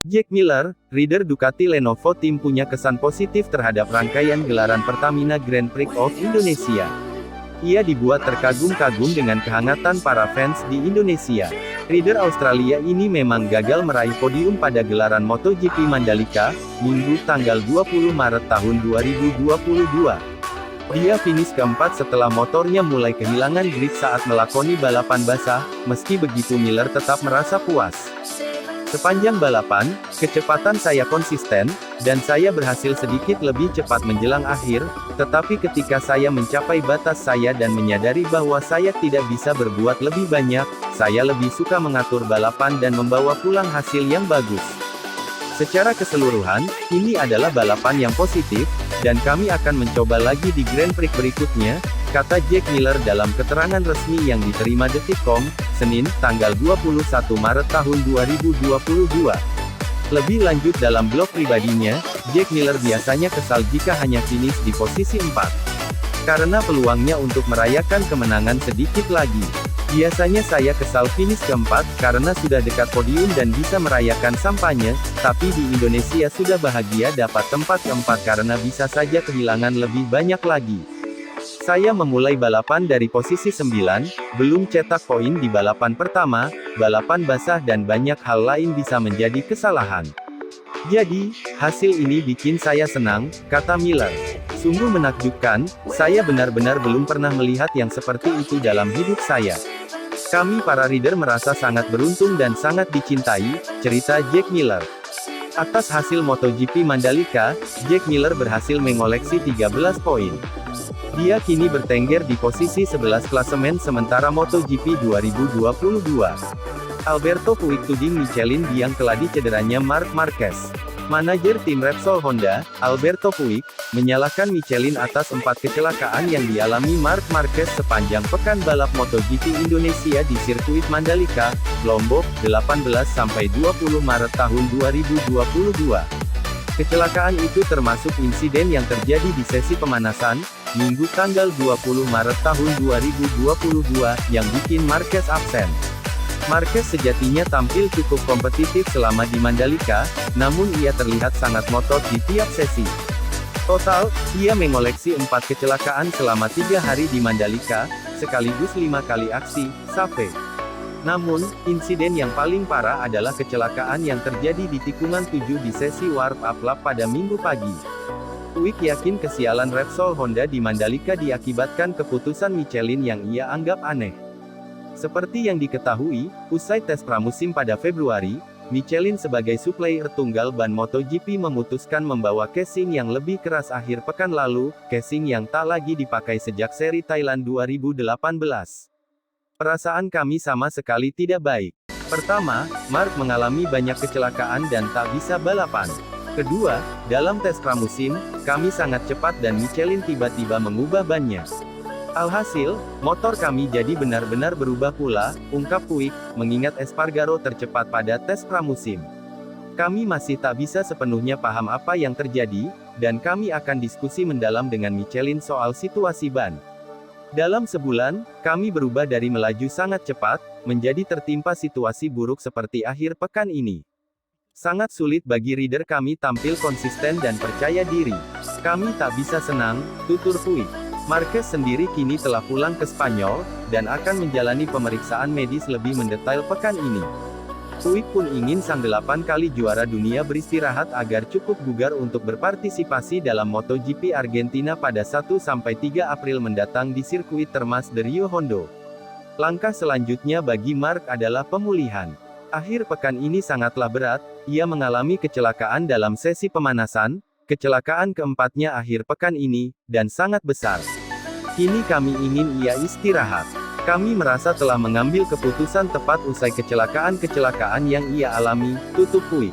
Jack Miller, rider Ducati Lenovo Team punya kesan positif terhadap rangkaian gelaran Pertamina Grand Prix of Indonesia. Ia dibuat terkagum-kagum dengan kehangatan para fans di Indonesia. Rider Australia ini memang gagal meraih podium pada gelaran MotoGP Mandalika, Minggu tanggal 20 Maret tahun 2022. Dia finish keempat setelah motornya mulai kehilangan grip saat melakoni balapan basah. Meski begitu Miller tetap merasa puas. Sepanjang balapan, kecepatan saya konsisten, dan saya berhasil sedikit lebih cepat menjelang akhir, tetapi ketika saya mencapai batas saya dan menyadari bahwa saya tidak bisa berbuat lebih banyak, saya lebih suka mengatur balapan dan membawa pulang hasil yang bagus. Secara keseluruhan, ini adalah balapan yang positif, dan kami akan mencoba lagi di Grand Prix berikutnya, kata Jack Miller dalam keterangan resmi yang diterima Detik.com, Senin, tanggal 21 Maret tahun 2022. Lebih lanjut dalam blog pribadinya, Jack Miller biasanya kesal jika hanya finish di posisi 4. Karena peluangnya untuk merayakan kemenangan sedikit lagi. Biasanya saya kesal finish keempat, karena sudah dekat podium dan bisa merayakan sampanye, tapi di Indonesia sudah bahagia dapat tempat keempat karena bisa saja kehilangan lebih banyak lagi. Saya memulai balapan dari posisi 9, belum cetak poin di balapan pertama, balapan basah dan banyak hal lain bisa menjadi kesalahan. Jadi, hasil ini bikin saya senang, kata Miller. Sungguh menakjubkan, saya benar-benar belum pernah melihat yang seperti itu dalam hidup saya. Kami para rider merasa sangat beruntung dan sangat dicintai, cerita Jack Miller. Atas hasil MotoGP Mandalika, Jack Miller berhasil mengoleksi 13 poin. Dia kini bertengger di posisi 11 klasemen sementara MotoGP 2022. Alberto Puig tuding Michelin biang keladi cederanya Marc Marquez. Manajer tim Repsol Honda, Alberto Puig, menyalahkan Michelin atas 4 kecelakaan yang dialami Marc Marquez sepanjang pekan balap MotoGP Indonesia di sirkuit Mandalika, Lombok, 18-20 Maret tahun 2022. Kecelakaan itu termasuk insiden yang terjadi di sesi pemanasan, Minggu tanggal 20 Maret tahun 2022, yang bikin Marquez absen. Marquez sejatinya tampil cukup kompetitif selama di Mandalika, namun ia terlihat sangat ngotot di tiap sesi. Total, ia mengoleksi 4 kecelakaan selama 3 hari di Mandalika, sekaligus 5 kali aksi, Safe. Namun, insiden yang paling parah adalah kecelakaan yang terjadi di tikungan 7 di sesi warp up lap pada Minggu pagi. Puig yakin kesialan Repsol Honda di Mandalika diakibatkan keputusan Michelin yang ia anggap aneh. Seperti yang diketahui, usai tes pramusim pada Februari, Michelin sebagai supplier tunggal ban MotoGP memutuskan membawa casing yang lebih keras akhir pekan lalu, casing yang tak lagi dipakai sejak seri Thailand 2018. Perasaan kami sama sekali tidak baik. Pertama, Marc mengalami banyak kecelakaan dan tak bisa balapan. Kedua, dalam tes pramusim, kami sangat cepat dan Michelin tiba-tiba mengubah bannya. Alhasil, motor kami jadi benar-benar berubah pula, ungkap Puig, mengingat Espargaro tercepat pada tes pramusim. Kami masih tak bisa sepenuhnya paham apa yang terjadi, dan kami akan diskusi mendalam dengan Michelin soal situasi ban. Dalam sebulan, kami berubah dari melaju sangat cepat, menjadi tertimpa situasi buruk seperti akhir pekan ini. Sangat sulit bagi rider kami tampil konsisten dan percaya diri. Kami tak bisa senang, tutur Puig. Marquez sendiri kini telah pulang ke Spanyol, dan akan menjalani pemeriksaan medis lebih mendetail pekan ini. Puig pun ingin sang 8 kali juara dunia beristirahat agar cukup bugar untuk berpartisipasi dalam MotoGP Argentina pada 1-3 April mendatang di sirkuit Termas de Rio Hondo. Langkah selanjutnya bagi Marc adalah pemulihan. Akhir pekan ini sangatlah berat, ia mengalami kecelakaan dalam sesi pemanasan, kecelakaan keempatnya akhir pekan ini, dan sangat besar. Kini kami ingin ia istirahat. Kami merasa telah mengambil keputusan tepat usai kecelakaan-kecelakaan yang ia alami, tutup Puig.